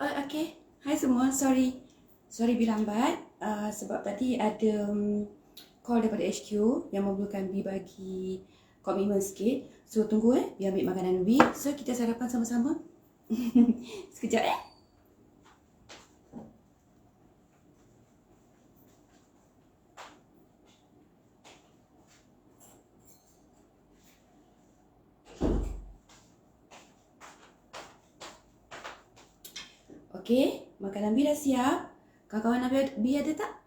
Okay. Hai semua, sorry bilang lambat. Sebab tadi ada call daripada HQ yang memerlukan B bagi komitmen sikit. So tunggu biar ambil makanan B. So kita sarapan sama-sama. Sekejap Okay, makanan B dah siap. Kawan-kawan B ada tak?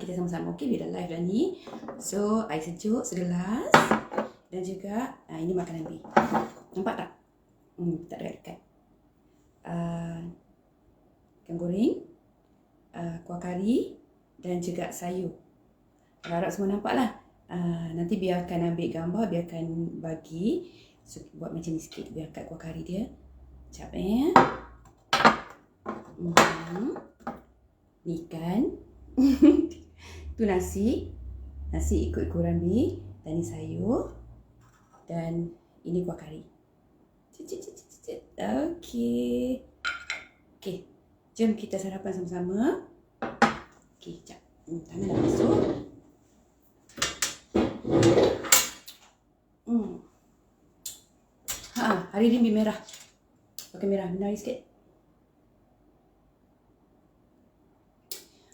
Kita sama-sama. Okay, B dah live dah ni. So, air sejuk segelas. Dan juga, ini makanan B. Nampak tak? Tak ada dekat. Ikan goreng, kuah kari dan juga sayur. Harap semua nampak lah. Nanti biarkan ambil gambar, biarkan bagi. So, buat macam ni sikit. Biar kat kuah kari dia. Sekejap Ni ikan. Tu nasi. Nasi ikut ukuran B. Dan ni sayur. Dan ini kuah kari. Okay. Okay. Jom kita sarapan sama-sama. Okay, sekejap. Tangan dah masuk. Hari ni B merah. Pakai merah. Menari sikit.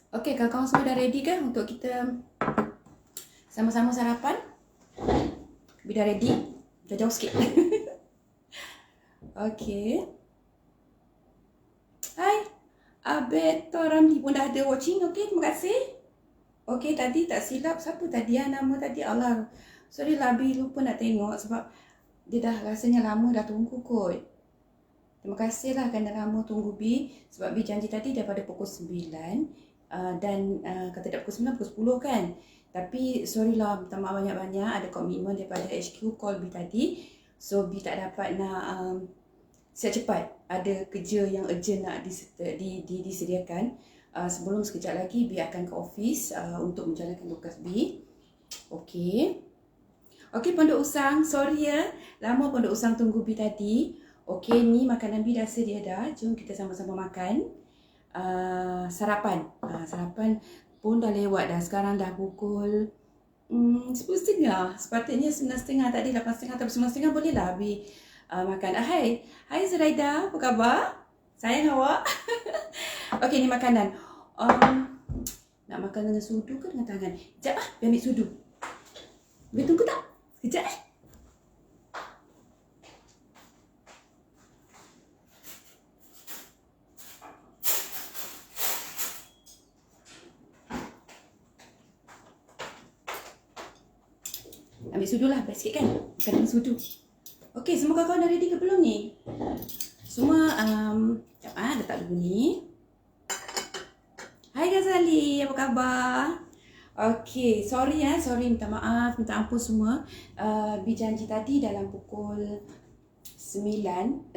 Okay, kawan-kawan semua dah ready ke untuk kita sama-sama sarapan? B dah ready? Dah jauh sikit. Okay. Hai. Abeto Ramli pun dah ada watching. Okay, terima kasih. Okay, tadi tak silap. Siapa tadi nama tadi? Allah. Sorry lah, B lupa nak tengok sebab dia dah rasanya lama dah tunggu kot. Terima kasih lah kerana lama tunggu B. Sebab B janji tadi daripada pukul 9. Dan kata dah pukul 9, pukul 10 kan. Tapi sorry lah, minta maaf banyak-banyak. Ada komitmen daripada HQ call B tadi. So B tak dapat nak siap cepat. Ada kerja yang urgent nak disediakan. Sebelum sekejap lagi B akan ke office untuk menjalankan tugas B. Okay. Okay, Pondok Usang, sorry ya. Lama Pondok Usang tunggu B tadi. Okay, ni makanan B dah sedia dah. Jom kita sama-sama makan. Sarapan. Sarapan pun dah lewat dah. Sekarang dah pukul 10.30. Sepatutnya 9.30 tadi, 8.30 atau 9.30 boleh lah B makan. Hai Zuraida, apa khabar? Sayang awak. Okay, ni makanan. Nak makan dengan sudu ke dengan tangan? Sekejap biar ambil sudu. Boleh tunggu tak? Sekejap Ambil sudu lah, best sikit kan? Makan dengan sudu. Okay, semua kawan-kawan dah ready ke belum ni? Semua, sekejap letak dulu ni. Hai Ghazali, apa khabar? Okay, sorry minta maaf, minta ampun semua. B janji tadi dalam pukul 9.30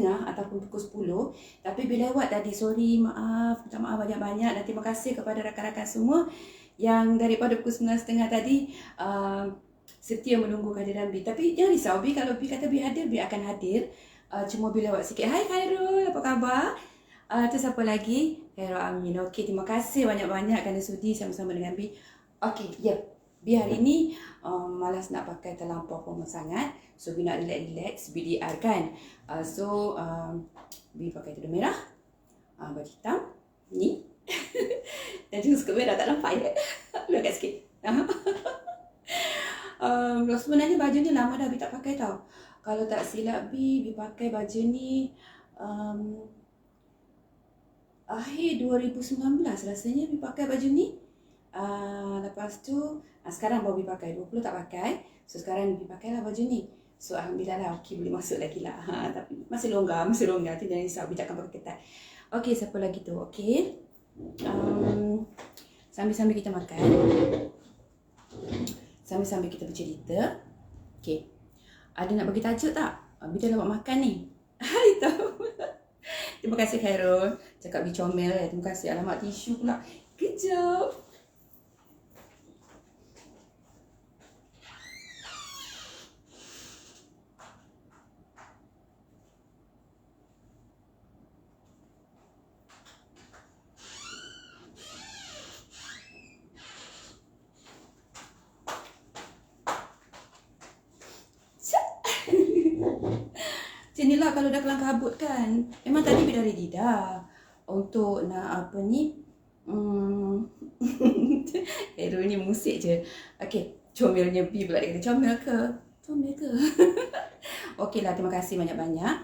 ataupun pukul 10. Tapi bila lewat tadi, sorry, maaf, minta maaf banyak-banyak. Dan terima kasih kepada rakan-rakan semua yang daripada pukul 9.30 tadi setia menunggu kehadiran B. Tapi jangan risau B, kalau B kata B hadir, B akan hadir. Cuma B lewat sikit. Hai Khairul, apa khabar? Tu siapa lagi? Khairul Amin. Okay, terima kasih banyak-banyak kerana sudi sama-sama dengan B. Okay, B hari ni malas nak pakai terlampau formal sangat. So B nak relax, BDR kan. B pakai tudung merah, baju hitam, ni. Dan juga skirt merah, tak nampak ya? Lu agak sikit. Sebenarnya baju ni lama dah B tak pakai tau. Kalau tak silap B pakai baju ni akhir 2019 rasanya B pakai baju ni. Lepas tu sekarang baru B pakai, 20 tak pakai. So sekarang B pakailah baju ni. So alhamdulillah lah, okey, boleh masuk lagi lah. Tapi masih longgar. Tu jangan risau, B takkan pakai ketat. Okey, siapa lagi tu? Okey. Sambil-sambil kita makan, sambil-sambil kita bercerita. Okey. Ada nak bagi tajuk tak? B dah dapat makan ni. Hai tahu. Terima kasih Khairul. Cakap B comel. Terima kasih. Alamak, tisu pula. Kejap. pula kalau dah kelang kabut kan. Memang tadi Bi dah ready dah. Untuk nak apa ni? Errol ni musik je. Okay, comelnya Bi pula dia kata comel ke? Comel ke? Okey lah, terima kasih banyak-banyak.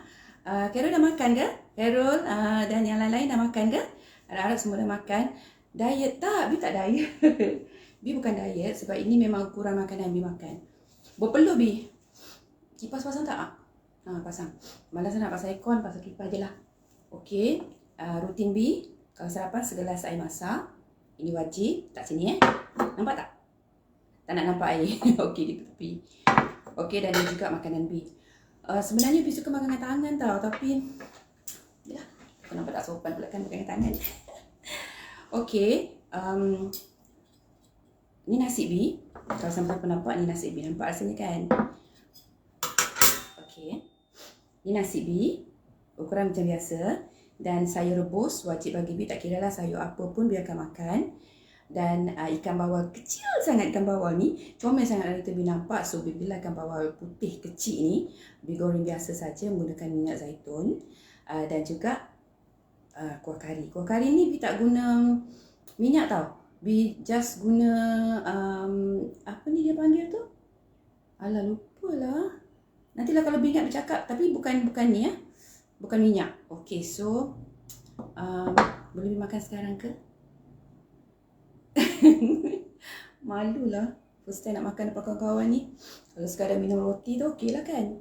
Carol dah makan ke? Carol dan yang lain-lain dah makan ke? Harap-harap semua dah makan. Diet tak? Bi tak diet. Bi bukan diet sebab ini memang ukuran makanan Bi makan. Berpeluh Bi. Kipas pasang tak? Pasang. Malas nak pasang aircon, pasang kipas je lah. Okey. Rutin Bi. Kalau sarapan segelas air masak. Ini wajib. Tak sini Nampak tak? Tak nak nampak air. Okey, di tepi. Okey, dan juga makanan B. Sebenarnya B suka makan dengan tangan tau. Tapi yalah, aku nampak tak sopan pula kan makan dengan tangan. Okey, ni nasi B. Kalau sampai penampak ni nasi B. Nampak rasanya kan? Okey, ni nasi B. Ukuran macam biasa. Dan sayur rebus wajib bagi B. Tak kira lah sayur apa pun biarkan makan. Dan ikan bawal kecil sangat, ikan bawal ni comel sangat hari tu Bi nampak. So Bi bila ikan bawal putih kecil ni Bi goreng biasa saja menggunakan minyak zaitun. Dan juga kuah kari. Kuah kari ni Bi tak guna minyak tau. Bi just guna apa ni dia panggil tu? Alah, lupalah. Nantilah kalau Bi ingat bercakap. Tapi bukan ni bukan minyak. Okey, so boleh Bi makan sekarang ke? Malulah first time nak makan depan kawan-kawan ni. Kalau sekadar minum roti tu okey lah kan.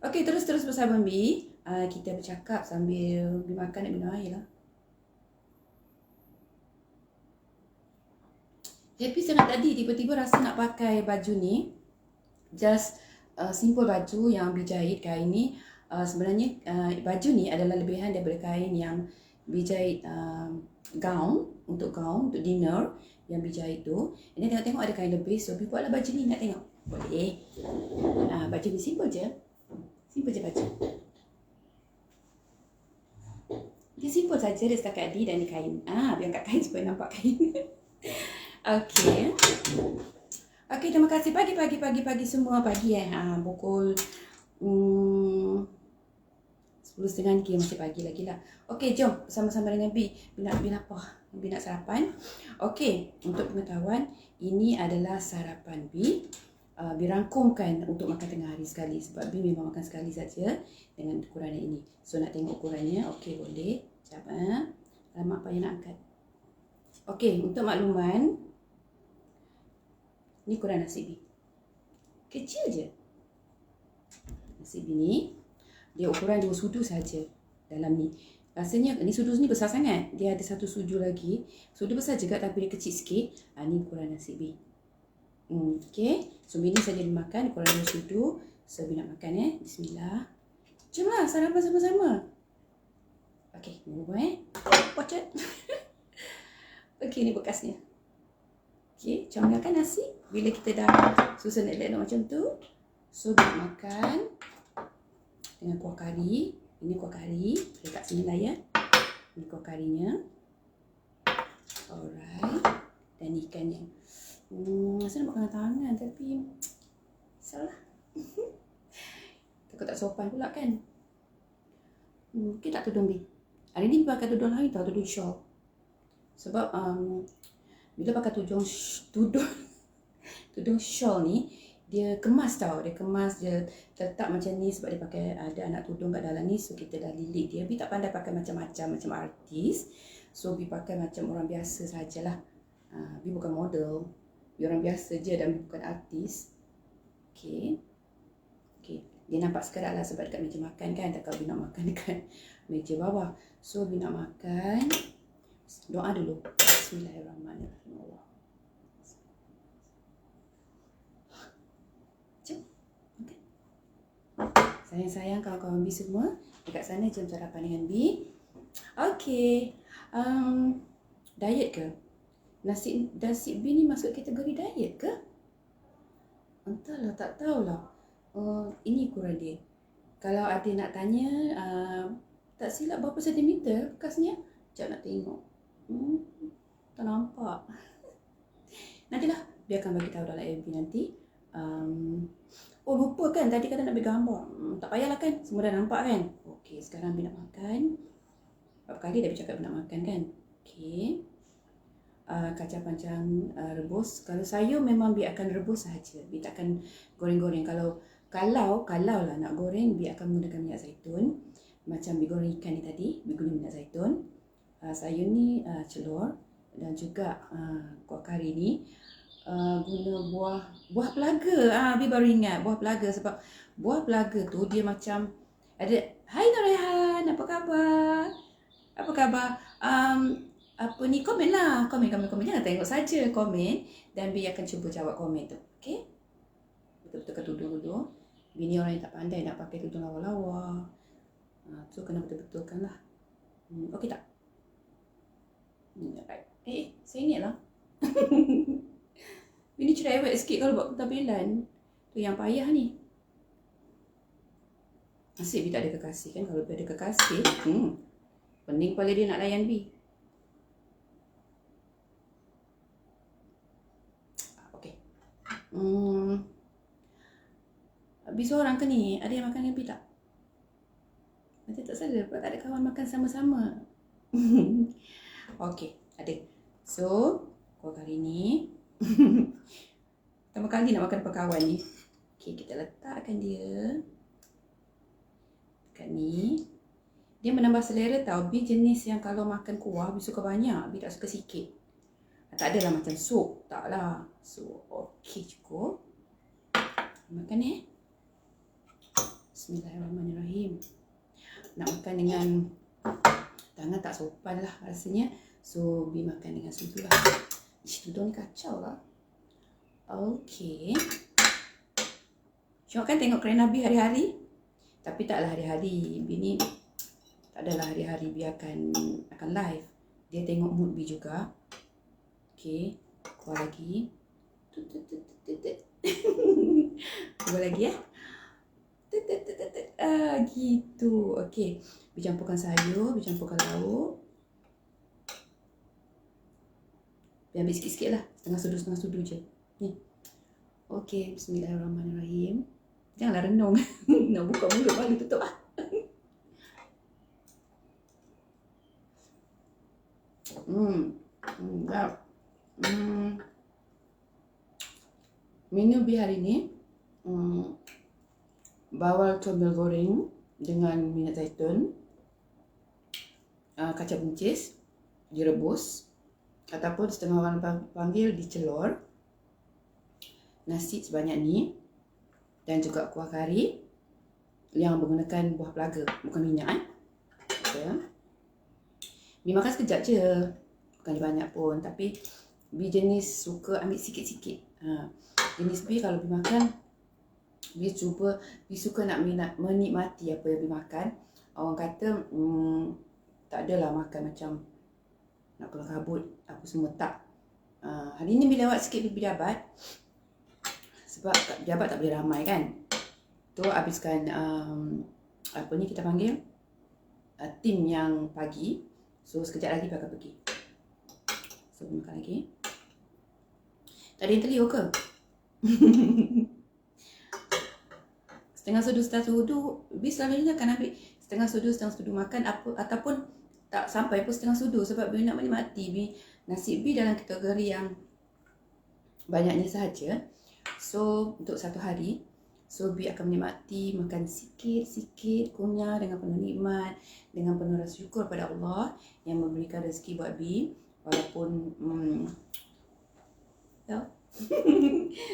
Okey, terus bersama Bi. Kita bercakap sambil Bi makan nak minum air lah. Happy sangat tadi tiba-tiba rasa nak pakai baju ni. Just simple baju yang Bi jahit kain ni. Sebenarnya baju ni adalah lebihan daripada kain yang Bi jahit gown untuk dinner yang Bi jahit tu. Ini tengok-tengok ada kain lebih, so Bi buatlah baju ni. Nak tengok? Boleh. Baju ni simple je. Simple je baju. Dia simple saja, dia setakat D dan ni kain. Biar angkat kain supaya nampak kain. Okey. Okey, terima kasih pagi semua. Pagi pukul 10.30 ni masih pagi lagi lah. Okey, jom sama-sama dengan Bi. Bi nak apa? Bi nak sarapan. Okey, untuk pengetahuan, ini adalah sarapan Bi. Bi rangkumkan untuk makan tengah hari sekali. Sebab Bi memang makan sekali saja dengan ukuran ini. So, nak tengok ukurannya. Okey, boleh. Sekejap. Alamak, apa yang nak angkat? Okey, untuk makluman, ni ukuran nasi Bi. Kecil je. Nasi Bi ni, dia ukuran 2 sudu saja dalam ni. Rasanya ni sudu ni besar sangat. Dia ada satu sudu lagi. Sudu besar juga tapi dia kecil sikit. Ni ukuran nasi Bi. Okey. So Bi ni saja dimakan ukuran 2 sudu. So Bi nak makan Bismillah. Jomlah sarapan sama-sama. Okey, mula pocet. Okey, ni bekasnya. Okey, comelkan nasi. Bila kita dah susun elok-elok macam tu, so Bi nak makan dengan kuah kari. Ini kuah kari. Letak sini lah ya. Ini kuah karinya. Alright. Dan ikannya. Saya nak makan tangan tapi salah. Takut tak sopan pula kan. Okey tak tudung Bi? Hari ni pakai tudung lain tau, tudung shawl. Sebab bila pakai tudung shawl ni, dia kemas tau. Dia kemas, dia letak macam ni sebab dia pakai ada anak tudung kat dalam ni. So kita dah lilit dia. Bi tak pandai pakai macam-macam macam artis. So Bi pakai macam orang biasa sajalah. Bi bukan model. Bi orang biasa je dan Bi bukan artis. Okey. Okey. Dia nampak sekarang lah sebab dekat meja makan kan. Tak kalau Bi nak makan dekat meja bawah. So Bi nak makan. Doa dulu. Bismillahirrahmanirrahim. Sayang-sayang kawan-kawan Bi semua dekat sana, jom sarapan dengan Bi. Okey. Diet ke? Nasi Bi ni masuk kategori diet ke? Entahlah, tak tahulah. Ini ukuran dia. Kalau ada nak tanya, tak silap berapa sentimeter bekasnya? Sekejap nak tengok. Tak nampak. Nantilah, biarkan bagi tahu dalam FB nanti. Oh lupa kan, tadi kata nak ambil gambar. Tak payahlah kan, semua dah nampak kan. Okey, sekarang Bi nak makan. Berapa kali dah Bi cakap nak makan kan. Okey. Kacang panjang rebus. Kalau sayur memang Bi akan rebus sahaja. Bi tak akan goreng-goreng. Kalau lah nak goreng, Bi akan menggunakan minyak zaitun. Macam Bi goreng ikan ni tadi, Bi guna minyak zaitun. Sayur ni celor dan juga kuah kari ni guna buah pelaga. Bi baru ingat buah pelaga sebab buah pelaga tu dia macam ada, hai Norehan, apa khabar? Apa khabar? Apa ni, komen lah. Komen. Jangan tengok saja, komen. Dan Bi akan cuba jawab komen tu. Okay? Betul-betulkan tudung dulu. Bi ni orang yang tak pandai nak pakai tudung lawa-lawa. So kena betul-betulkan lah. Okey tak? Saya ingat lah. Ini cerewet sikit kalau buat pentampilan. Tu yang payah ni. Asyik Bi tak ada kekasih kan. Kalau Bi ada kekasih, pening kepala dia nak layan Bi. Okey. Bi seorang ke ni? Ada yang makan dengan Bi tak? Nanti tak salah sebab tak ada kawan makan sama-sama. Okey, ada. So, kuah kari ni. Pertama kali nak makan perkawan ni. Okey, kita letakkan dia kat ni. Dia menambah selera tau. Bi jenis yang kalau makan kuah, Bi suka banyak. Bi tak suka sikit. Tak adalah macam sup. Tak lah. So, okey cukup. Makan Bismillahirrahmanirrahim. Nak makan dengan tangan tak sopan lah rasanya. So, Bi makan dengan sudu lah. Tudung ni kacau lah. Okey. Syok kan tengok kerana Bi hari-hari? Tapi taklah hari-hari. Bi ni tak adalah hari-hari Bi akan live. Dia tengok mood Bi juga. Okey. Kuah lagi. Kuah lagi ya. Gitu. Okey. Bi campurkan sayur, Bi campurkan lauk. Bi ambil sikit-sikit lah. Setengah sudu je. Ni. Okey. Bismillahirrahmanirrahim. Janganlah renung. Nak buka mulut balik tutup lah. Menu Bi hari ni bawal comel goreng dengan minyak zaitun, kacang buncis direbus ataupun setengah orang panggil dicelor, nasi sebanyak ni dan juga kuah kari yang menggunakan buah pelaga, bukan minyak okay. Bi makan sekejap je, bukan banyak pun, tapi Bi jenis suka ambil sikit-sikit. Jenis Bi kalau Bi makan, Bi suka nak menikmati apa yang Bi makan. Orang kata tak adalah makan macam nak keluar kabut apa semua, tak. Hari ni Bi lewat sikit Bi pejabat. Sebab kat pejabat tak boleh ramai kan. Tu habiskan apa ni kita panggil tim yang pagi. So sekejap lagi Bi akan pergi. So Bi makan lagi. Tak ada yang terliur ke? Setengah sudu Bi selalunya akan ambil setengah sudu makan ataupun tak sampai pun setengah sudu sebab Bi nak menikmati nasi Bi dalam kategori yang banyaknya sahaja. So untuk satu hari, so Bi akan menikmati makan sikit-sikit kunyah dengan penuh nikmat, dengan penuh rasa syukur pada Allah yang memberikan rezeki buat Bi walaupun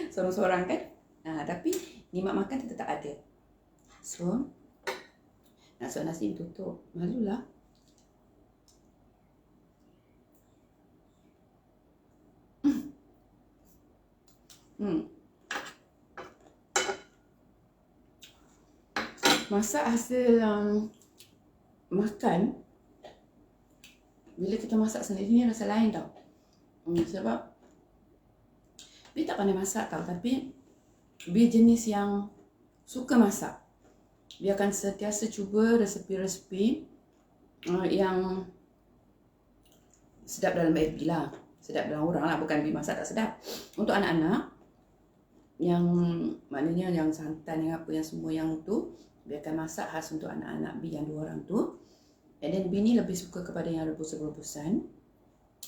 sorang-sorang kan. Tapi nikmat makan tetap ada. So nak suap nasi tutup, malulah. Masak hasil makan, bila kita masak sendiri ni rasa lain tau. Sebab Bi tak pandai masak tau, tapi Bi jenis yang suka masak. Bi akan sentiasa cuba resepi-resepi yang sedap dalam Bi lah. Sedap dalam orang lah, bukan Bi masak tak sedap. Untuk anak-anak, yang maknanya yang santan, yang apa, yang semua yang tu, Bi akan masak khas untuk anak-anak Bi yang 2 orang tu. And then Bi ni lebih suka kepada yang rebus-rebusan.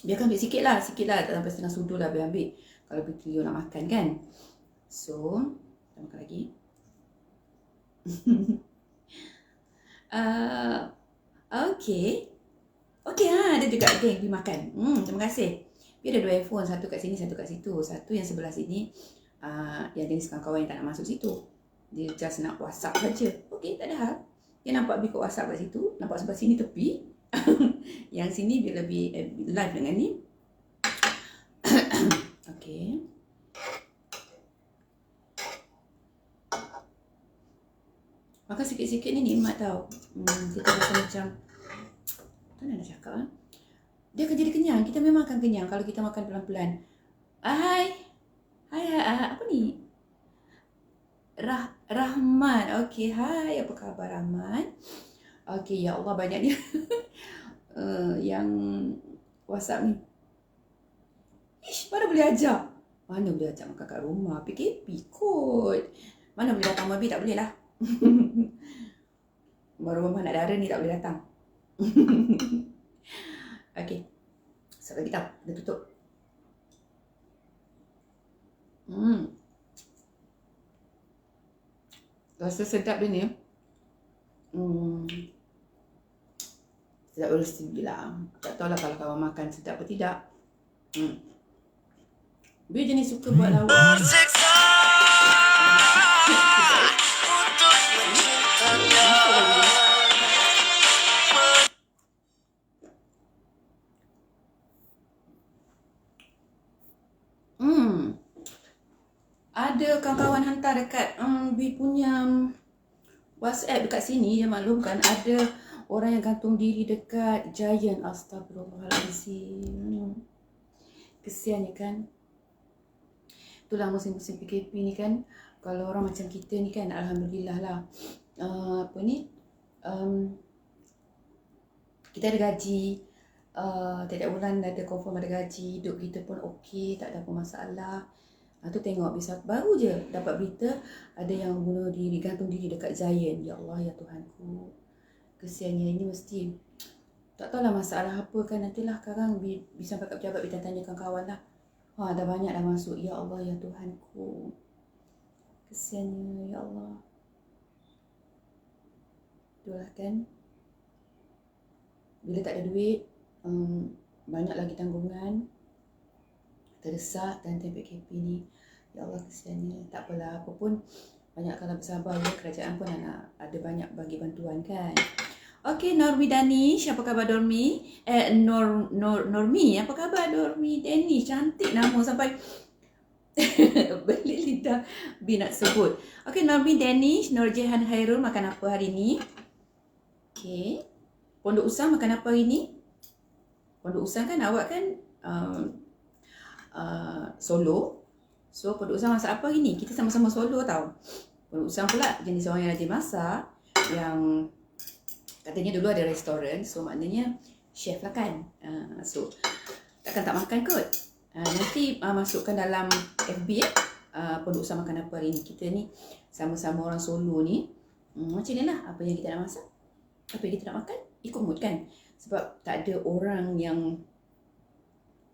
Bi akan ambil sikit lah, tak sampai setengah sudu lah Bi ambil kalau Bi Cleo nak makan kan. So, kita makan lagi. Okay. Okay ada juga geng Bi makan. Terima kasih. Bi ada 2 handphone, satu kat sini, satu kat situ. Satu yang sebelah sini, yang jenis kawan-kawan yang tak nak masuk situ. Dia just nak WhatsApp saja. Okay, tak ada hal. Dia nampak Bi kat WhatsApp kat situ, nampak sebelah sini tepi. Yang sini Bi lebih live dengan ni. Okay. Makan sikit-sikit ni nikmat tau. Kita rasa macam, tak nak cakap lah. Dia akan jadi kenyang. Kita memang akan kenyang kalau kita makan pelan-pelan. Hai, apa ni? Rahman. Okay, hai, apa khabar Rahman? Okay, ya Allah banyaknya yang WhatsApp ni. Ish, mana boleh ajak? Mana boleh ajak makan kat rumah? PKP kot. Mana boleh datang Mabi? Tak boleh lah. Baru Mama nak dara ni tak boleh datang. Okay, sekejap lagi tau, dah tutup. Rasa sedap dia ni. Sedap resi lah. Tak tahulah kalau kawan makan sedap atau tidak. Dia jenis suka buat lawak. Ada kawan-kawan hantar dekat Bi punya WhatsApp dekat sini. Dia maklumkan ada orang yang gantung diri dekat Giant. Astagfirullahaladzim. Kesiannya kan. Itulah musim-musim PKP ni kan. Kalau orang macam kita ni kan, alhamdulillah lah. Kita ada gaji. Tiap-tiap bulan ada confirm ada gaji. Hidup kita pun okey, tak ada apa masalah. Tu tengok bisa baru je dapat berita ada yang bunuh diri, gantung diri dekat Giant. Ya Allah, ya Tuhanku. Kesiannya ini mesti tak tahulah masalah apa kan. Nantilah sekarang bisa sampai kat pejabat, kita tanyakan kawan lah. Dah banyak dah masuk. Ya Allah, ya Tuhanku. Kesiannya, ya Allah. Itulah kan. Bila tak ada duit, banyak lagi tanggungan, terdesak dan PKP ni. Ya Allah, kesiannya. Tak apalah, apa pun banyak kalau bersabar ya, kerajaan pun nak ada banyak bagi bantuan kan. Okey, Normi Danish, apa khabar Normi? Normi, apa khabar Normi Danish? Cantik nama sampai beli lidah Bi nak sebut. Okey, Normi Danish, Nurjihan Hairul makan apa hari ni? Okey. Pondok Usang makan apa hari ni? Pondok Usang kan awak kan solo. So Pondok Usang masak apa hari ni? Kita sama-sama solo tau. Pondok Usang pula jenis orang yang rajin masak, yang katanya dulu ada restoran. So maknanya chef lah kan. So takkan tak makan kot. Nanti masukkan dalam FB Pondok Usang makan apa hari ni. Kita ni sama-sama orang solo ni, macam ni lah. Apa yang kita nak masak, apa yang kita nak makan, ikut mood kan. Sebab tak ada orang yang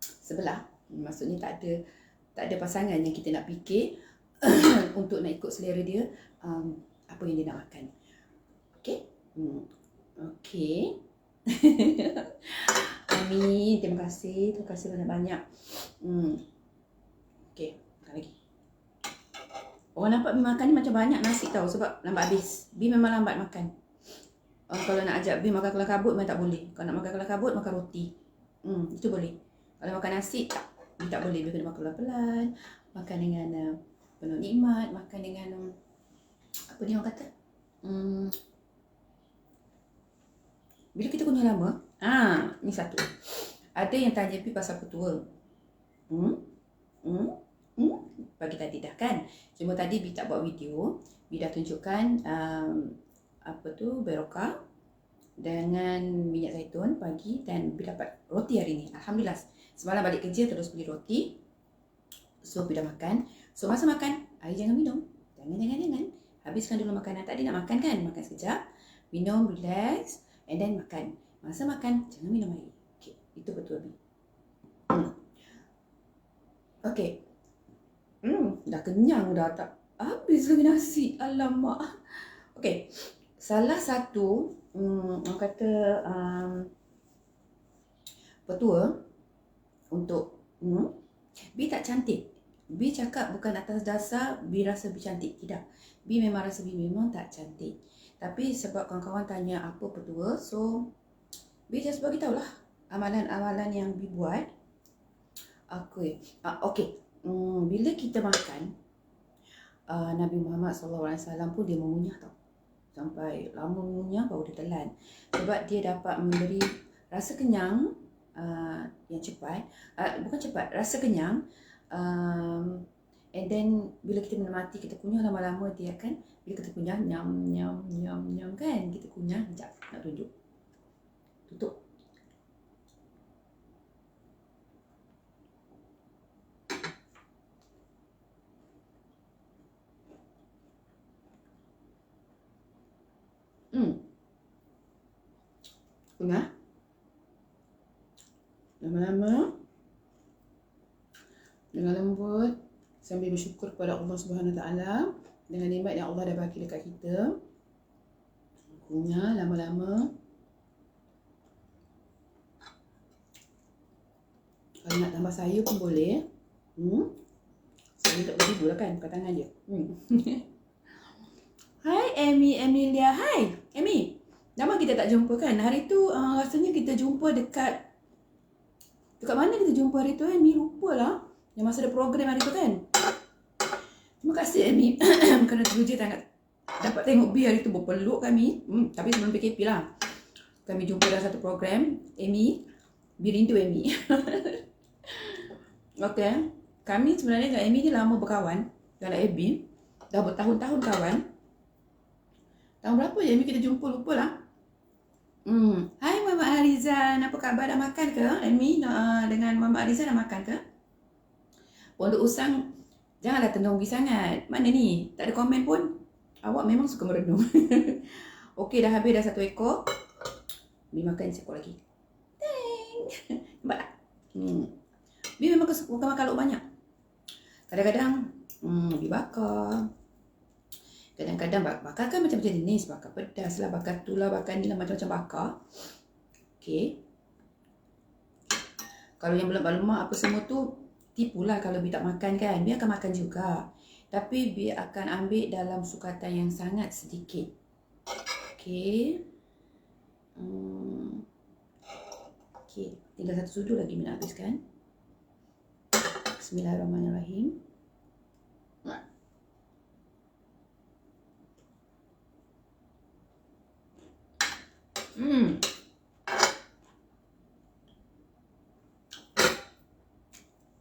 sebelah. Maksudnya tak ada pasangan yang kita nak fikir untuk nak ikut selera dia, apa yang dia nak makan. Okay? Okay. Amin. Terima kasih banyak-banyak. Okay, makan lagi. Orang nampak Bi makan ni macam banyak nasi tau, sebab lambat habis. Bi memang lambat makan. Kalau nak ajak Bi makan kelang kabut memang tak boleh. Kalau nak makan kelang kabut, makan roti. Itu boleh. Kalau makan nasi, Bi tak boleh. Bi kena makan pelan-pelan. Makan dengan penuh nikmat. Makan dengan apa ni orang kata? Bila kita kunyah lama, ni satu. Ada yang tanya Bi pasal petua. Pagi tadi dah kan. Cuma tadi Bi tak buat video. Bi dah tunjukkan berokah dengan minyak zaitun pagi, dan Bi dapat roti hari ni. Alhamdulillah. Semalam balik kerja terus beli roti. So Bi dah makan. So masa makan, Air jangan minum. Jangan. Habiskan dulu makanan. Tadi nak makan kan? Makan sekejap. Minum, relax. And then makan. Masa makan, jangan minum air. Okay, itu betul, Bi. Okay. Dah kenyang dah, tak habis lagi nasi. Alamak. Okay. Salah satu, orang kata, petua untuk Bi tak cantik. Bi cakap bukan atas dasar Bi rasa Bi cantik. Tidak. Bi memang rasa Bi memang tak cantik. Tapi sebab kawan-kawan tanya apa petua, so Bi just beritahu lah amalan-amalan yang Bi buat. Okay. Bila kita makan, Nabi Muhammad SAW pun dia mengunyah tau. Sampai lama mengunyah baru dia telan. Sebab dia dapat memberi rasa kenyang yang cepat. Bukan cepat, rasa kenyang. And then bila kita menikmati, kita kunyah lama-lama dia akan, bila kita kunyah nyam kan, kita kunyah sekejap nak tunjuk. Tutup. Kunyah lama-lama dengan lembut, sambil bersyukur kepada Allah Subhanahu Wa Taala dengan nikmat yang Allah dah bagi dekat kita. Kunyah lama-lama. Kalau nak tambah sayur pun boleh. Sayur tak boleh tidur lah kan, buka tangan dia. Hai Emilia. Hai Emi. Lama kita tak jumpa kan? Hari tu rasanya kita jumpa dekat mana kita jumpa hari tu? Emi lupa lah. Yang masa ada program hari tu kan? Terima kasih Emi. Kerana teruja dapat tengok Bi hari tu berpeluk kami. Tapi sebelum PKP lah. Kami jumpa dalam satu program. Emi. Bi rindu Emi. Okay. Kami sebenarnya dengan Emi ni lama berkawan. Dalam FB. Dah bertahun-tahun kawan. Tahun berapa je Emi kita jumpa, lupa lah. Hai Mama Arizan, apa khabar? Dah makan ke? Emi dengan Mama Arizan dah makan ke? Pondok Usang, janganlah tenunggi sangat. Mana ni? Tak ada komen pun. Awak memang suka merenung. Okey, dah habis dah satu ekor. Bi makan seekor lagi. Thanks. Nampak tak? Bi memang suka makan lauk banyak. Kadang-kadang Bi bakar. Kadang-kadang bakar kan macam-macam jenis. Bakar pedas lah, bakar tu lah, bakar ni lah, macam-macam bakar. Okay. Kalau yang berlemak-lemak apa semua tu, tipulah kalau Bi tak makan kan. Bi akan makan juga. Tapi Bi akan ambil dalam sukatan yang sangat sedikit. Okay. Okay. Tinggal satu sudu lagi Bi nak habiskan. Bismillahirrahmanirrahim.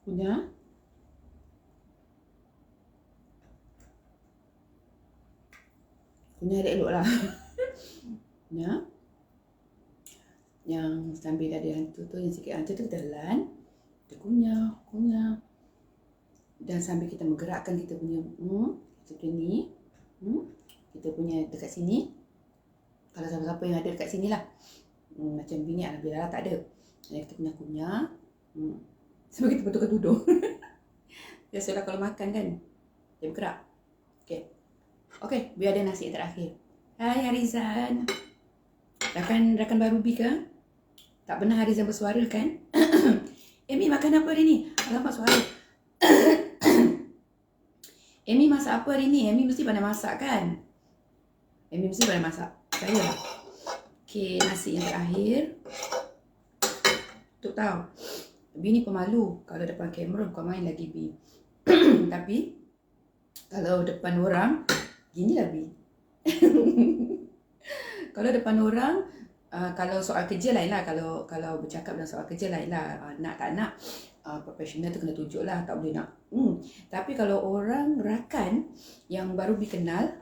Kunyah. Kunyah elok lah. Kunyah. Yang sambil ada hantu tu, yang sikit hantu tu kita telan. Kita kunyah. Dan sambil kita menggerakkan kita punya seperti ni. Kita punya dekat sini. Kalau siapa-siapa yang ada dekat sini lah. Macam bini Alhamdulillah tak ada. Jadi kita kunyah. Sampai kita betulkan tudung. Biasalah kalau makan kan, dia bergerak. Okay, biar ada nasi yang terakhir. Hai Harizan. Rakan baru Bi ke? Tak pernah Harizan bersuara kan? Emi makan apa hari ni? Alamak suara. Emi masak apa hari ni? Emi mesti pandai masak kan? Emi mesti pandai masak. Saya lah. Okay, nasi yang terakhir. Tutup tahu. Bi ni pemalu. Kalau depan kamera bukan main lagi Bi. Tapi kalau depan orang, ginilah Bi. Kalau depan orang, kalau soal kerja lain lah. Kalau bercakap dalam soal kerja lain lah. Nak tak nak, profesional tu kena tunjuk lah. Tak boleh nak. Tapi kalau orang rakan yang baru Bi kenal,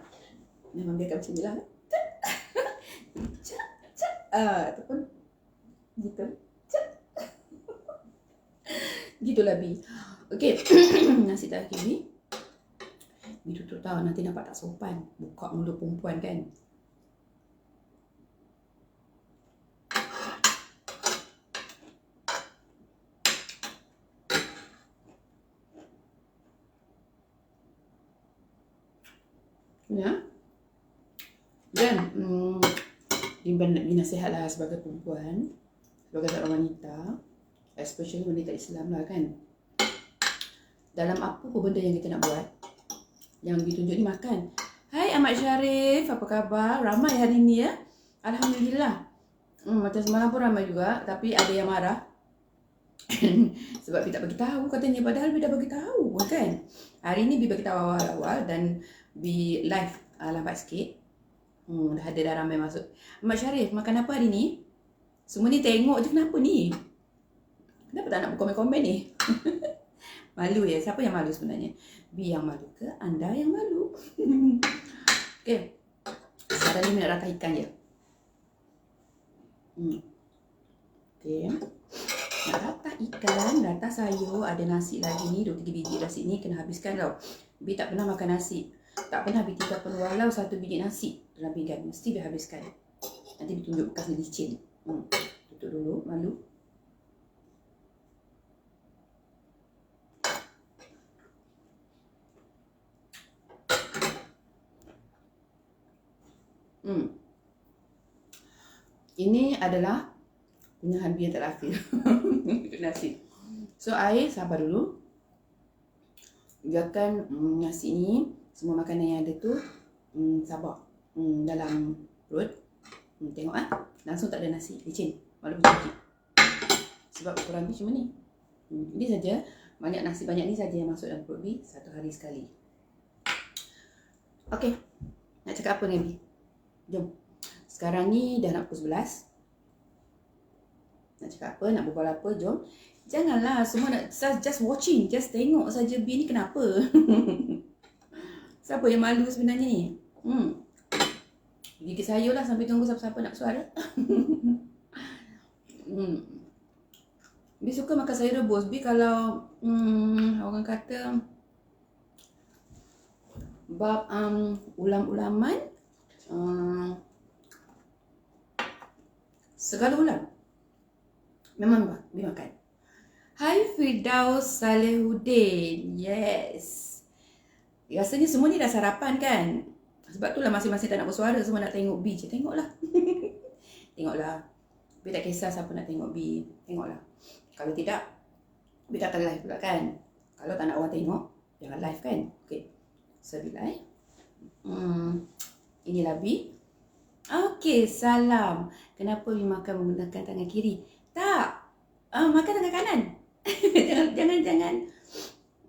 memang biarkan macam ni lah. Ataupun gitu. Gitulah Bi. Okay. Nasi terakhir Bi. Bi tutup tau, nanti nampak tak sopan. Buka mulut perempuan kan. Ya. Dan dinasihatlah sebagai perempuan, sebagai seorang wanita, especially wanita Islam lah kan. Dalam apa pun benda yang kita nak buat, yang ditunjuk ni makan. Hai Ahmad Syarif, apa khabar? Ramai hari ni ya. Alhamdulillah. Macam semalam pun ramai juga, tapi ada yang marah. Sebab Bi tak bagi tahu katanya, padahal Bi dah bagi tahu kan. Hari ni Bi bagi tahu awal-awal dan Bi live lambat sikit. Dah ada dah ramai masuk. Ahmad Syarif, makan apa hari ni? Semua ni tengok je, kenapa ni? Kenapa tak nak berkomen-komen ni? Malu ya? Siapa yang malu sebenarnya? Bi yang malu ke? Anda yang malu? Okay. Sekarang ni nak ratah ikan je. Okay. Nak ratah ikan, ratah sayur, ada nasi lagi ni, 2-3 biji nasi ni kena habiskan tau. Bi tak pernah makan nasi. Tak pernah Bi tinggalkan walau 1 biji nasi dalam pinggan. Mesti Bi habiskan. Nanti Bi tunjuk bekas ni licin. Tutup dulu, malu. Ini adalah punyahan Bi yang terakhir. Nasi. So, air sabar dulu. Biarkan nasi ni, semua makanan yang ada tu sabar dalam perut. Tengok langsung tak ada nasi, licin. Malu sikit. Sebab ukuran Bi cuma ni. Ini saja, banyak nasi banyak ni saja yang masuk dalam perut Bi 1 hari sekali. Okey. Nak cakap apa dengan Bi? Jom. Sekarang ni dah nak pukul 11. Nak cakap apa, nak berbual apa, jom. Janganlah semua nak just watching, just tengok saja Bi ni kenapa. Siapa yang malu sebenarnya ni? Gigit sayur lah sampai tunggu siapa-siapa nak suara. Bi suka makan sayur rebus. Bi kalau orang kata bab ulam-ulaman, segala ulam memang Bi makan. Hai Firdaus Salehuddin. Yes. Rasanya semua ni dah sarapan kan? Sebab tu lah masing-masing tak nak bersuara. Semua nak tengok Bi je. Tengoklah. Tengoklah. Bi tak kisah siapa nak tengok Bi. Tengoklah. Kalau tidak, Bi tak akan live pula kan? Kalau tak nak orang tengok, jangan live kan? Okay. So Bi live. Inilah Bi. Okay, salam. Kenapa Bi makan menggunakan tangan kiri? Tak. Makan tangan kanan.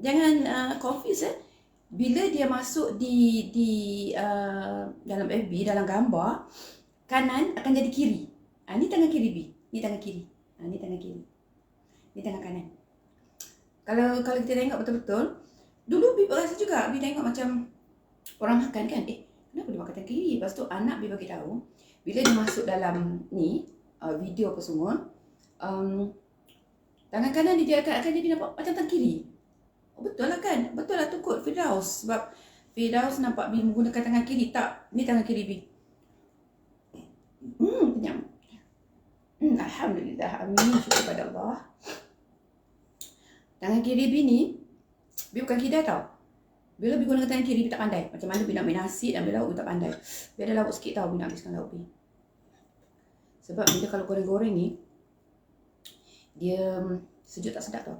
Jangan confuse bila dia masuk di dalam FB, dalam gambar, kanan akan jadi kiri. Ni tangan kiri Bi. Ni tangan kiri. Ni tangan kiri. Ni tangan kanan. Kalau kita tengok betul-betul, dulu Bi rasa juga, Bi tengok macam orang makan kan. Kenapa dia makan tangan kiri? Lepas tu anak Bi bagi tahu, bila dia masuk dalam ni video apa semua, tangan kanan dia akan jadi nampak macam tangan kiri. Betul lah kan? Betul lah tu kot Firdaus. Sebab Firdaus nampak Bi menggunakan tangan kiri. Tak, ni tangan kiri Bi. Kenyang. Alhamdulillah. Amin. Syukur pada Allah. Tangan kiri Bi ni, Bi bukan kidal tau. Bila Bi gunakan tangan kiri, Bi tak pandai. Macam mana Bi nak main nasi dan ambil lauk, Bi tak pandai. Bi ada lauk sikit tau, Bi nak habiskan lauk Bi. Sebab bila kalau goreng-goreng ni, dia sejuk tak sedap tau.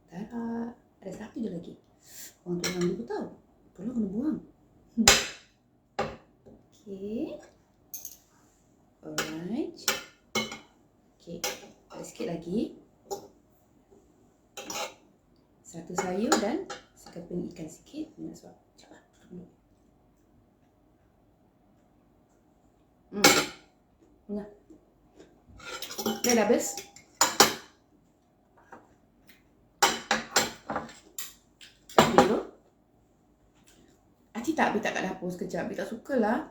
Tak, ada satu je lagi. Orang tulang dulu tau. Tulang kena buang. Okay. Alright. Okay. Ada sikit lagi. Satu sayur dan sekeping ikan sikit. Nak suap. Sekejap lah. Nah. Dah habis. Aci tak, Bi tak kat dapur sekejap. Bi tak sukalah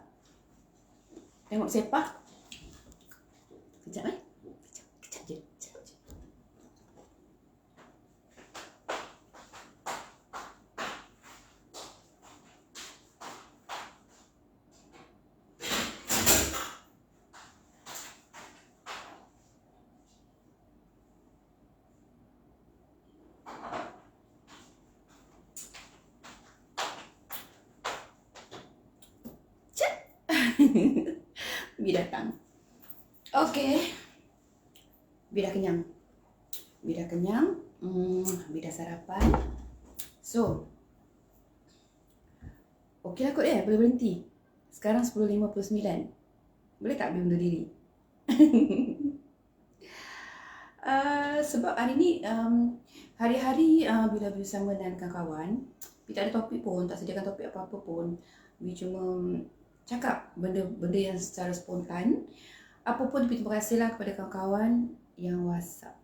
tengok sepak. Sekejap Kejap je. Bi datang. Okay. Bi dah kenyang. Bi dah kenyang. Bi dah sarapan. So, okey lah kot ya, boleh berhenti. Sekarang 10.59. Boleh tak Bi undur diri? Sebab hari ni hari-hari bila bersama dengan kawan-kawan, Bi tak ada topik pun, tak sediakan topik apa-apa pun. Bi cuma cakap benda-benda yang secara spontan. Apa pun, Bi terima kasihlah kepada kawan-kawan yang WhatsApp.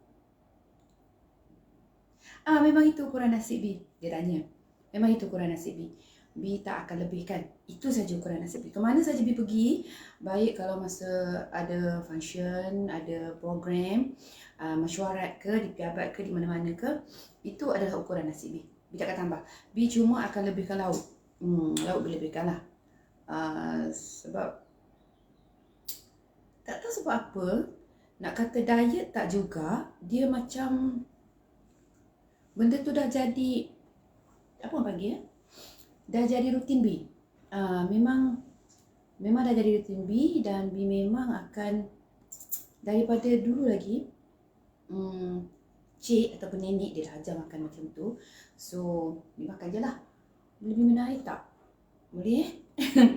Memang itu ukuran nasib Bi, dia tanya. Memang itu ukuran nasib Bi. Bi tak akan lebihkan. Itu saja ukuran nasib Bi. Kemana saja Bi pergi, baik kalau masa ada function, ada program, mesyuarat ke, di pejabat ke, di mana-mana ke, itu adalah ukuran nasib Bi. Bi tak akan tambah. Bi cuma akan lebihkan lauk. Lauk Bi lebihkan lah. Sebab tak tahu sebab apa, nak kata diet tak juga, dia macam benda tu dah jadi, apa orang panggil, dah jadi rutin Bi. Memang dah jadi rutin Bi, dan Bi memang akan, daripada dulu lagi, cik ataupun nenek dia dah ajar makan macam tu. So, Bi makan je lah. Lebih menarik tak? Boleh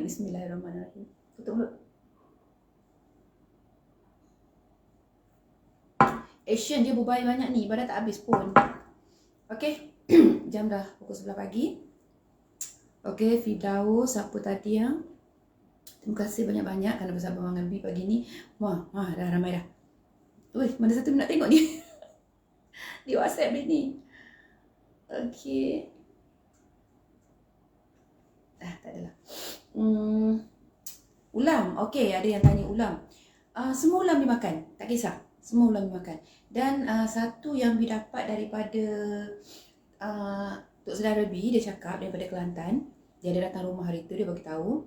Bismillahirrahmanirrahim. Tutup mulut. Action dia berbayar banyak ni, badan tak habis pun. Okay. Jam dah pukul 11 pagi. Okay, Firdaus, siapa tadi yang terima kasih banyak-banyak kerana bersama dengan Bi pagi ni. Wah, dah ramai dah. Wih, mana satu nak tengok ni? Di WhatsApp Bi ni. Okay. Tak adalah. Ulam. Okay, ada yang tanya ulam. Semua ulam dimakan, tak kisah. Semua ulam dimakan. Dan satu yang Bi dapat daripada Tok Saudara Bi, dia cakap daripada Kelantan. Dia ada datang rumah hari tu, dia bagi tahu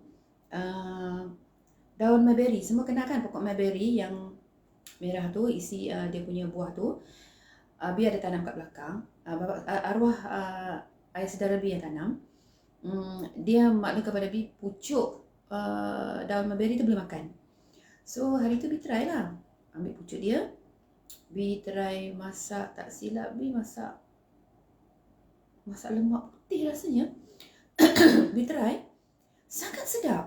daun mulberry. Semua kenal kan pokok mulberry yang merah tu, isi dia punya buah tu. Bi ada tanam kat belakang. Arwah ayah saudara Bi yang tanam. Dia maklum kepada Bi pucuk daun mulberry tu boleh makan. So hari tu Bi try lah, ambil pucuk dia, Bi try masak, tak silap Bi masak lemak putih rasanya. Bi try, sangat sedap.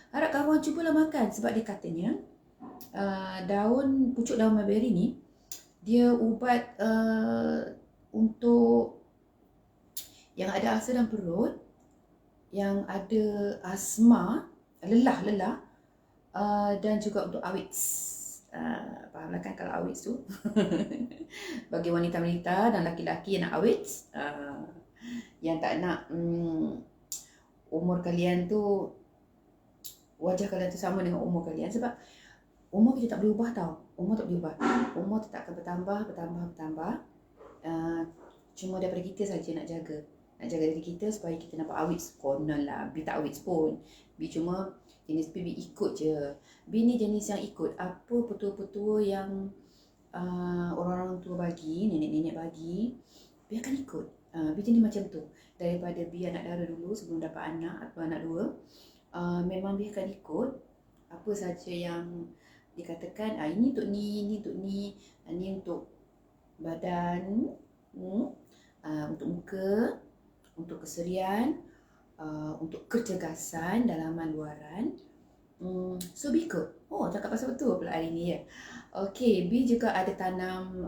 Harap kawan cubalah makan, sebab dia katanya pucuk daun mulberry ni dia ubat untuk yang ada asam dalam perut, yang ada asma, lelah, dan juga untuk awits. Fahamlah kan kalau awits tu. Bagi wanita-wanita dan laki-laki yang nak awits, yang tak nak umur kalian tu, wajah kalian tu sama dengan umur kalian. Sebab umur kita tak boleh ubah tau. Umur tak boleh ubah. Umur tetap akan bertambah. Cuma daripada kita saja nak jaga diri kita supaya kita nampak awits. Konon lah, Bi tak awits pun. Bi cuma jenis Bi ikut je. Bi ni jenis yang ikut apa petua-petua yang orang-orang tua bagi, nenek-nenek bagi, Bi akan ikut. Bi jenis macam tu. Daripada Bi anak dara dulu sebelum dapat anak atau anak dua, memang Bi akan ikut apa saja yang dikatakan, ini untuk ni, ini untuk ni, ini untuk badan, untuk muka, untuk keserian, untuk kecergasan dalaman luaran. So Bi ikut. Cakap pasal betul pula hari ni ya. Okay, Bi juga ada tanam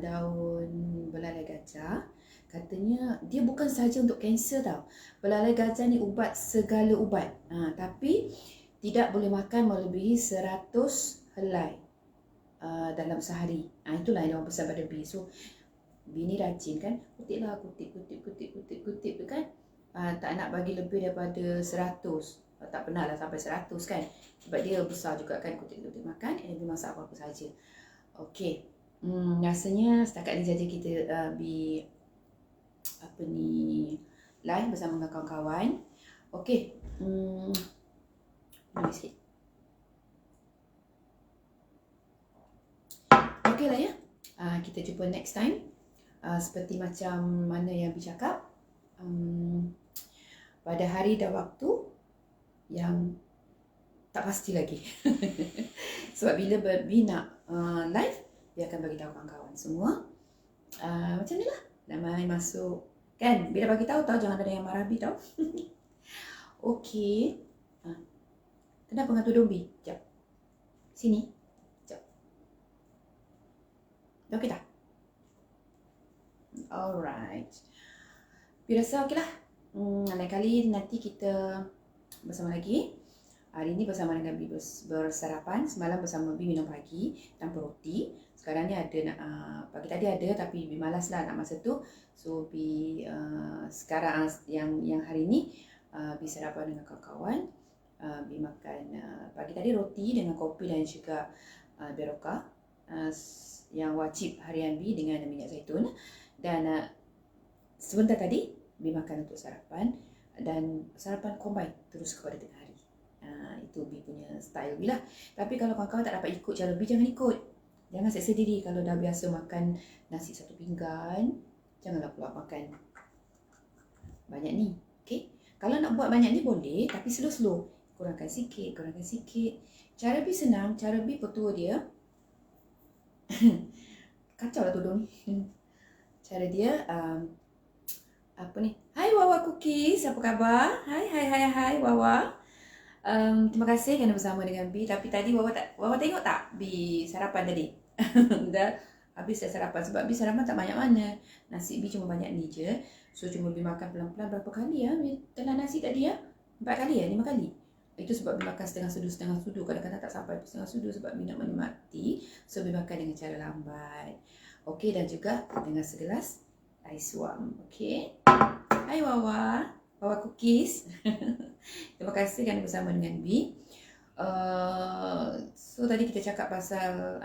daun belalai gajah. Katanya dia bukan sahaja untuk kanser tau. Belalai gajah ni ubat segala ubat. Tapi tidak boleh makan melebihi 100 helai dalam sehari. Itulah yang orang pesan pada Bi. So Bi ni rajin kan, kutip tu kan. Tak nak bagi lebih daripada 100. Tak pernah lah sampai 100 kan. Sebab dia besar juga kan, kutip makan. Dia masak apa-apa saja. Okay. Rasanya setakat ni saja kita Bi live bersama dengan kawan-kawan. Okay. Boleh sikit. Okay lah ya. Kita jumpa next time. Seperti macam mana yang Bi cakap, pada hari dan waktu yang tak pasti lagi. Sebab bila B nak live, dia akan bagi tahu kawan-kawan semua. Macam ni lah. Nak main masuk. Kan? Bila bagi tahu jangan ada yang marah B tau. Okey. Kenapa dengan tudung B? Sekejap. Sini. Sekejap. Dah okey tak? Alright. B rasa okey lah. Lain kali nanti kita bersama lagi. Hari ini bersama dengan B bersarapan. Semalam bersama B minum pagi tanpa roti. Sekarang ni ada nak pagi tadi ada tapi B malas lah nak masa tu. So B sekarang yang hari ni B sarapan dengan kawan-kawan. B makan pagi tadi roti dengan kopi dan juga beroka. Yang wajib harian B dengan minyak zaitun. Dan sebentar tadi B makan untuk sarapan. Dan sarapan combine terus kepada tengah hari. Itu B punya style B lah. Tapi kalau kawan-kawan tak dapat ikut cara B, jangan ikut. Jangan seksa diri. Kalau dah biasa makan nasi satu pinggan, janganlah pula makan banyak ni. Okay? Kalau nak buat banyak ni boleh, tapi slow-slow. Kurangkan sikit, kurangkan sikit. Cara B senang. Cara B petua dia. Kacau lah tudung ni. Cara dia, apa ni? Hai Wawa Cookies, apa khabar? Hai Wawa. Terima kasih kerana bersama dengan B. Tapi tadi Wawa tengok tak B sarapan tadi? Dah habis dah sarapan. Sebab B sarapan tak banyak mana. Nasi B cuma banyak ni je. So cuma B makan pelan-pelan. Berapa kali ya B telan nasi tadi ya? 4 kali ya? 5 kali? Itu sebab B makan setengah sudu. Kadang-kadang tak sampai setengah sudu sebab B nak menikmati. So B makan dengan cara lambat. Okey, dan juga dengan segelas ais wam. Okey. Hai Wawa Cookies. Terima kasih kerana bersama dengan B. So tadi kita cakap pasal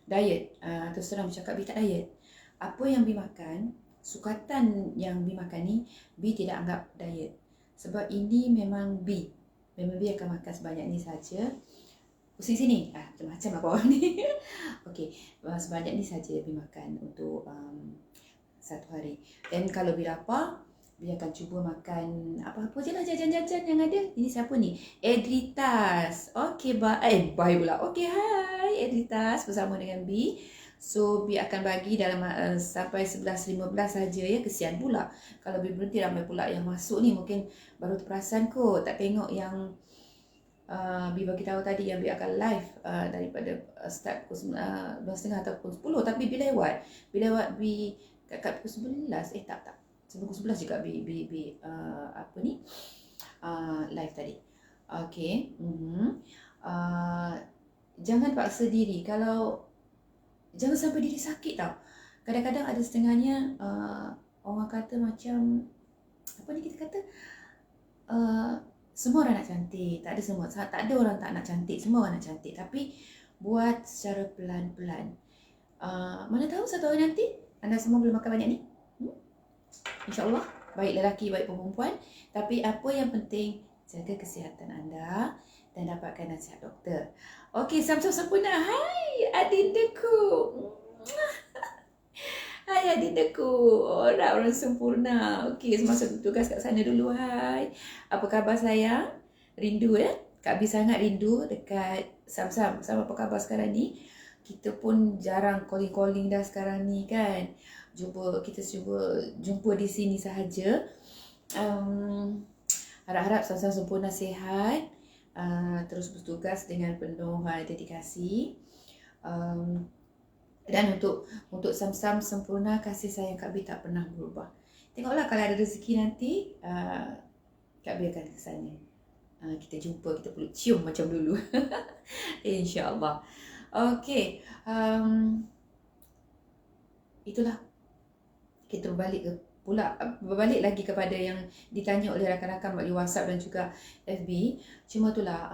diet. Terus terang cakap B tak diet. Apa yang B makan, sukatan yang B makan ni, B tidak anggap diet. Sebab ini memang B. Memang B akan makan sebanyak ni saja. Pusing sini. Macam-macam lah bawah ni. Okey, sebanyak ni saja B makan untuk satu hari. Dan kalau B lapar, B akan cuba makan apa-apa je lah jajan-jajan yang ada. Ini siapa ni? Edritas. Okey, bye pula. Okey, hai Edritas bersama dengan B. So B akan bagi dalam sampai 11.15 saja ya. Kesian pula kalau B berhenti, ramai pula yang masuk ni. Mungkin baru terperasan kot, tak tengok yang B bagi tahu tadi yang B akan live daripada start pukul 9.30 atau pukul 10. Tapi B lewat B kat pukul 11. Tak. Sebelum pukul 11 juga B apa ni live tadi. Okey. Jangan paksa diri. Kalau jangan sampai diri sakit tau. Kadang-kadang ada setengahnya orang kata macam apa ni kita kata semua orang nak cantik. Tak ada orang tak nak cantik. Semua orang nak cantik. Tapi buat secara pelan-pelan. Mana tahu satu hari nanti anda semua boleh makan banyak ni. InsyaAllah, baik lelaki, baik perempuan. Tapi apa yang penting, jaga kesihatan anda dan dapatkan nasihat doktor. Okey, Samsul sempurna. Hai adindaku. Hai adindaku. Orang sempurna. Okey, masuk tugas kat sana dulu. Hai. Apa khabar sayang? Rindu ya? Kak B sangat rindu dekat Sam-Sam. Sam, apa khabar sekarang ni? Kita pun jarang calling-calling dah sekarang ni kan. Kita cuba jumpa di sini sahaja. Harap-harap Sam-Sam sempurna sihat, terus bertugas dengan penuh dedikasi. Dan untuk Sam-Sam sempurna, kasih sayang Kak B tak pernah berubah. Tengoklah kalau ada rezeki nanti, Kak B akan ke sana. Kita jumpa, kita peluk cium macam dulu. InsyaAllah. Okey. Itulah. Kita berbalik lagi kepada yang ditanya oleh rakan-rakan melalui WhatsApp dan juga FB. Cuma itulah,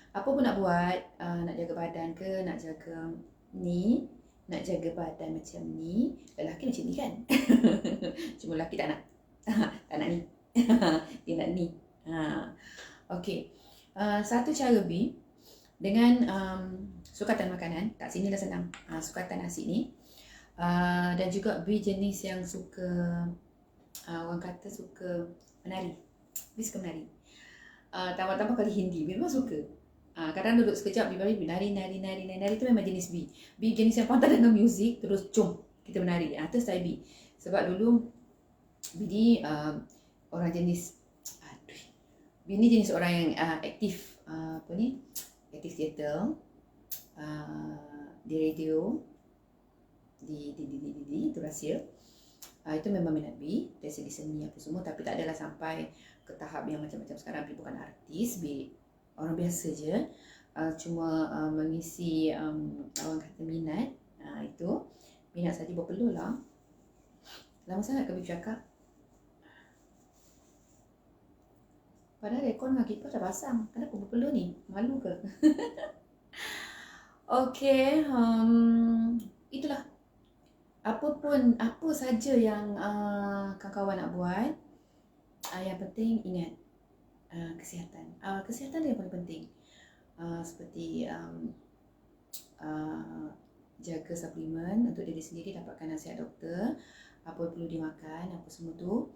apa pun nak buat, nak jaga badan ke, nak jaga ni, nak jaga badan macam ni. Lelaki macam ni kan. Cuma lelaki tak nak. Tak nak ni. Dia nak ni. Okey. Satu cara B dengan sukatan makanan. Tak, sini dah senang. Sukatan nasi ni. Dan juga B jenis yang suka orang kata suka menari. B suka menari. tambah-tambah kali Hindi. Bi memang suka. Kadang duduk sekejap, Bi nari itu memang jenis Bi. Bi jenis yang pandai dengan muzik, terus jom kita menari. Itu style Bi. Sebab dulu Bi ni orang jenis Bi ni jenis orang yang aktif aktif teater, di radio, di itu rahsia. Itu memang minat Bi dari segi seni apa semua, tapi tak adalah sampai ke tahap yang macam-macam sekarang. Bi bukan artis, Bi orang biasa je, cuma mengisi orang kata minat. Itu minat saja berpeluh lah. Lama sangat ke Bi cakap, padahal aircon dengan kipas dah pasang. Kenapa berpeluh ni? Malu ke? Okay, itulah. Apa saja yang kawan-kawan nak buat, yang penting ingat kesihatan. Kesihatan yang paling penting. Seperti jaga suplemen untuk diri sendiri, dapatkan nasihat doktor, apa perlu dimakan, apa semua tu.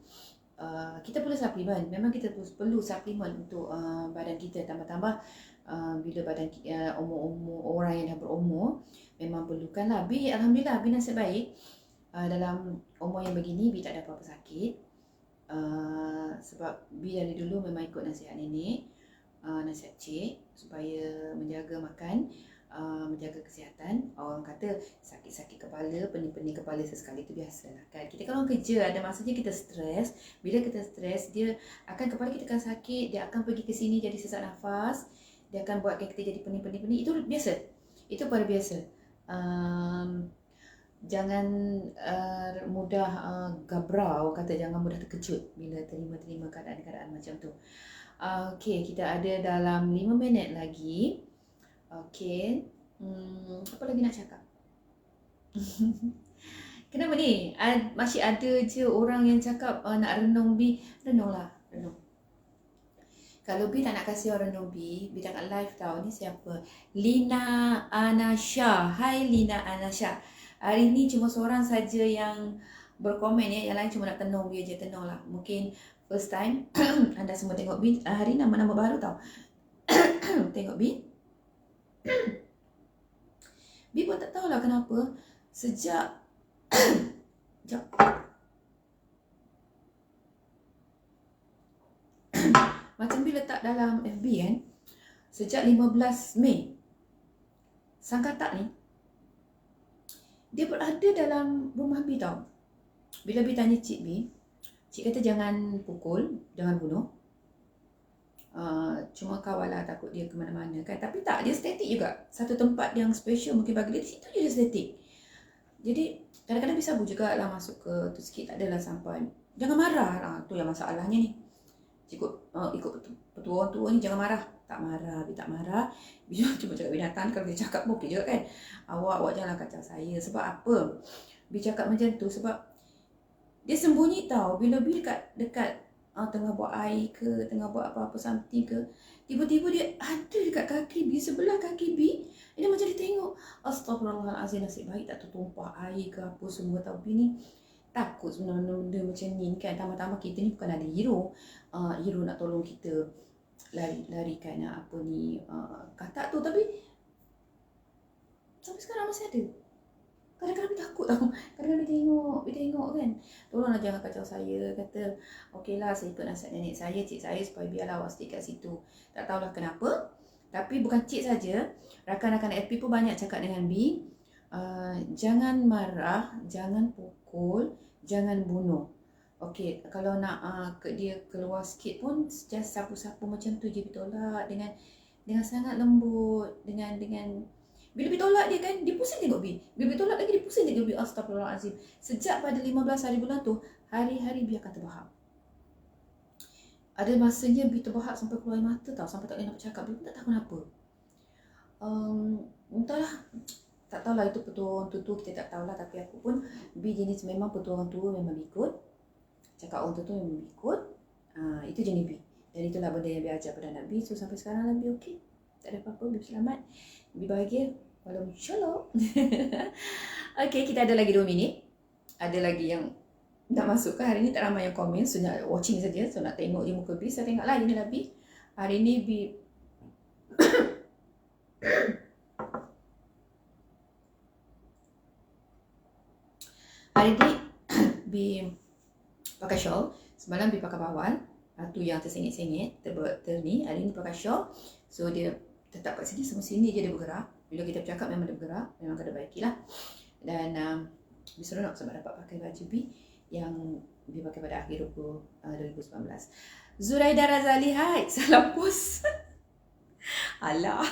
Kita perlu suplemen. Memang kita perlu suplemen untuk badan kita. Tambah-tambah bila badan umur orang yang dah berumur, memang perlukanlah. Bi alhamdulillah, Bi nasib baik. Dalam umur yang begini, Bi tak ada apa-apa sakit. Sebab Bi dari dulu memang ikut nasihat nenek, nasihat cik, supaya menjaga makan, menjaga kesihatan. Orang kata sakit-sakit kepala, pening-pening kepala sesekali itu biasalah kan. Kita kalau kerja ada masanya kita stres. Bila kita stres, dia akan, kepala kita akan sakit, dia akan pergi ke sini jadi sesak nafas, dia akan buatkan kita jadi pening-pening. Itu biasa. Itu pada biasa. Jangan mudah gabrau, kata jangan mudah terkejut bila terima keadaan-keadaan macam tu. Okey, kita ada dalam 5 minit lagi. Okey, apa lagi nak cakap? Kenapa ni? Masih ada je orang yang cakap nak renung Bi. Renunglah, renung. Kalau Bi tak nak kasih orang renung Bi tak kat live tau. Ni siapa? Lina Anasha. Hai Lina Anasha. Hari ni cuma seorang saja yang berkomen ya. Yang lain cuma nak tenung Bi je. Tenung lah. Mungkin first time anda semua tengok Bi. Hari nama-nama baru tau. Tengok Bi. Bi pun tak tahulah kenapa. Sejak macam Bi letak dalam FB kan, sejak 15 Mei sang katak ni dia berada dalam rumah Bi tau. Bila Bi tanya Cik Bi, Cik kata jangan pukul, jangan bunuh, cuma kawal lah, takut dia ke mana-mana kan. Tapi tak, dia statik juga. Satu tempat yang special mungkin bagi dia, di situ je dia statik. Jadi kadang-kadang Bi sabu juga lah masuk ke tu sikit, tak adalah sampai jangan marah. Tu yang masalahnya ni. Ikut petua orang tua ni, jangan marah. Tak marah, Bi tak marah. Bi cuma cakap binatang. Kalau dia cakap pun okey juga kan. Awak janganlah kacau saya. Sebab apa Bi cakap macam tu? Sebab dia sembunyi tau. Bila Bi dekat tengah buat air ke, tengah buat apa-apa something ke, tiba-tiba dia ada dekat kaki Bi, sebelah kaki Bi. Dia macam dia tengok, astagfirullahalazim, nasib baik tak tertumpah air ke apa semua tau. Bi ni takut sebenarnya benda macam ni kan. Tambah-tambah kita ni bukan ada hero. Hero nak tolong kita larikan apa ni katak tu. Tapi sampai sekarang masih ada. Kadang-kadang Bi takut tau. Kadang-kadang Bi tengok kan. Tolonglah jangan kacau saya. Kata okeylah, saya ikut nasihat nenek saya, cik saya, supaya biarlah awak stay kat situ. Tak tahulah kenapa. Tapi bukan cik saja, rakan-rakan FP pun banyak cakap dengan Bi, jangan marah, jangan pukul, jangan bunuh. Okey, kalau nak dia keluar sikit pun just sapu-sapu macam tu je, Bi tolak dengan sangat lembut, dengan bila Bi tolak dia kan, dia pusing tengok Bi. Bila Bi tolak lagi, dia pusing tengok Bi. Astagfirullahalazim. Sejak pada 15 hari bulan tu, hari-hari Bi akan terbahak. Ada masanya Bi terbahak sampai keluar air mata tau, sampai tak boleh nak bercakap. Bi pun tak tahu kenapa. Entahlah. Tak tahulah itu petua orang tua, kita tak tahulah. Tapi aku pun, Bi jenis memang petua orang tua memang Bi ikut. Cakap orang tua memang Bi ikut. Itu jenis Bi. Dan itulah benda yang Bi ajar pada anak Bi. So sampai sekarang lah Bi okey. Tak ada apa-apa, Bi selamat. Bi bahagia. Walau insyaAllah. Okey, kita ada lagi 2 minit. Ada lagi yang nak masuk ke hari ni. Tak ramai yang komen. So nak watching saja. So nak tengok je muka Bi. Saya tengoklah inilah Bi. Hari ni hari ni pakai shawl. Semalam Bi pakai bawal. Tu yang tersengit-sengit, ni. Hari ni pakai shawl. So dia tetap kat sini, semua sini je dia bergerak. Bila kita bercakap memang dia bergerak, memang kena baikilah. Dan Bi seronok sebab dapat pakai baju Bi yang Bi pakai pada akhir 2019. Zuraida Razali, hai. Salah post. Alah.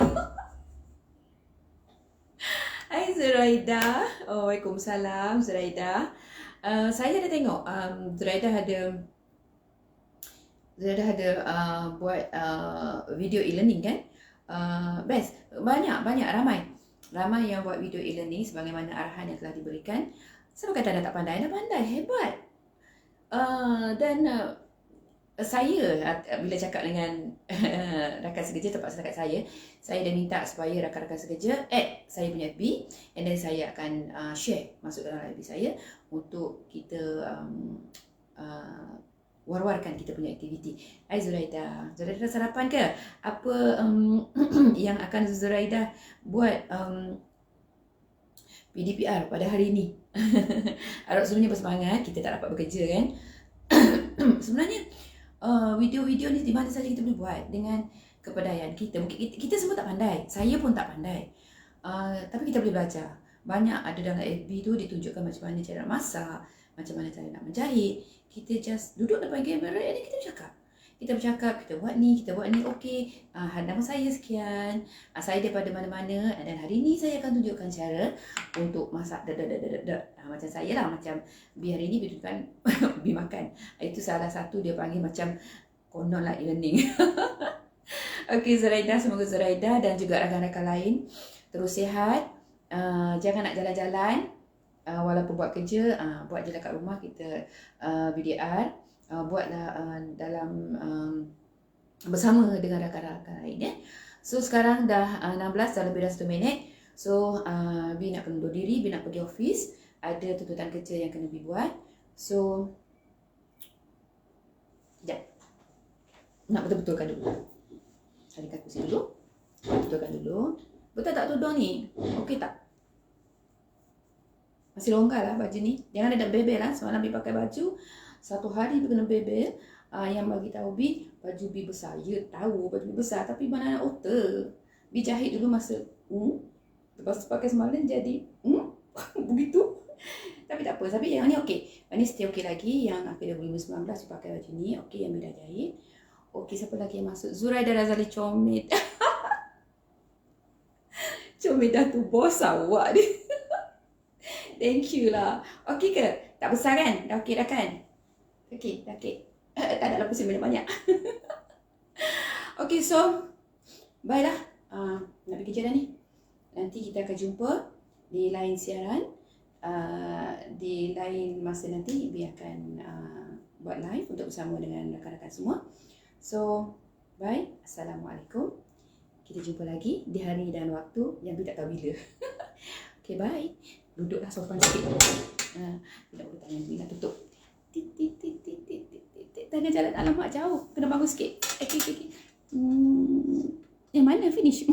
Hai Zuraida. Waalaikumsalam Zuraida. Saya ada tengok Zuraida ada buat video e-learning kan. Best. Banyak ramai yang buat video e-learning sebagaimana arahan yang telah diberikan. Siapa kata dah tak pandai? Dah pandai, hebat. Dan saya bila cakap dengan rakan sekerja, terpaksa dekat saya dah minta supaya rakan-rakan sekerja add saya punya FB, and then saya akan share masuk dalam FB saya untuk kita war-warkan kita punya aktiviti. Hai Zuraida. Zuraida dah sarapan ke? Apa yang akan Zuraida buat PDPR pada hari ini? Harap sebenarnya bersemangat, kita tak dapat bekerja kan. Sebenarnya video-video ni di mana saja kita boleh buat dengan kepandaian kita. Mungkin kita semua tak pandai, saya pun tak pandai, tapi kita boleh belajar. Banyak ada dalam FB tu ditunjukkan macam mana cara nak masak, macam mana cara nak menjahit. Kita just duduk depan kamera dan kita bercakap, kita buat ni, okey, nama saya sekian, saya daripada mana-mana, dan hari ni saya akan tunjukkan cara untuk masak macam saya lah, macam Bi hari ni Bi tunjukkan Bi makan. Itu salah satu dia panggil macam konon lah e-learning. Okey Zuraida, semoga Zuraida dan juga rakan-rakan lain terus sihat. Jangan nak jalan-jalan, walaupun buat kerja, buat je lah kat rumah. Kita BDR, buatlah dalam bersama dengan rakan-rakan lain ya. So sekarang dah 16, dah lebih dah 1 minit. So Bi nak kena undur diri, Bi nak pergi office, ada tuntutan kerja yang kena Bi buat. So sekejap, nak betul-betulkan dulu. Carikan kursi dulu, betulkan dulu. Betul tak tudung ni? Okey tak? Masih longgar lah baju ni. Jangan ada bebel lah. Semalam Bi pakai baju, satu hari Bi kena bebel. Yang bagi tahu Bi, baju Bi besar. Ya tahu baju Bi besar, tapi mana nak otak. Bi jahit dulu masa lepas tu pakai semalam jadi begitu. Tapi tak apa, tapi yang ni okey. Yang ni still okey lagi. Yang akhir 2019 Bi pakai baju ni. Okey, yang Bi dah jahit. Okey, siapa lagi yang masuk? Zuraida Razali comit. Comit dah tu bos awak ni. Thank you lah. Okey ke? Tak besar kan? Dah okey dah kan? Okey, dah okey. Tak ada lah pusing banyak-banyak. Okey, so bye lah. Nak pergi kerja dah ni. Nanti kita akan jumpa di lain siaran. Di lain masa nanti Bi akan buat live untuk bersama dengan rakan-rakan semua. So, bye. Assalamualaikum. Kita jumpa lagi di hari dan waktu yang Bi tak tahu bila. Okay, bye. Duduklah sopan sikit. Tidak boleh tangan Bi nak tutup. Tangan jalan alamak jauh. Kena bangun sikit. Okay. Yang mana finish?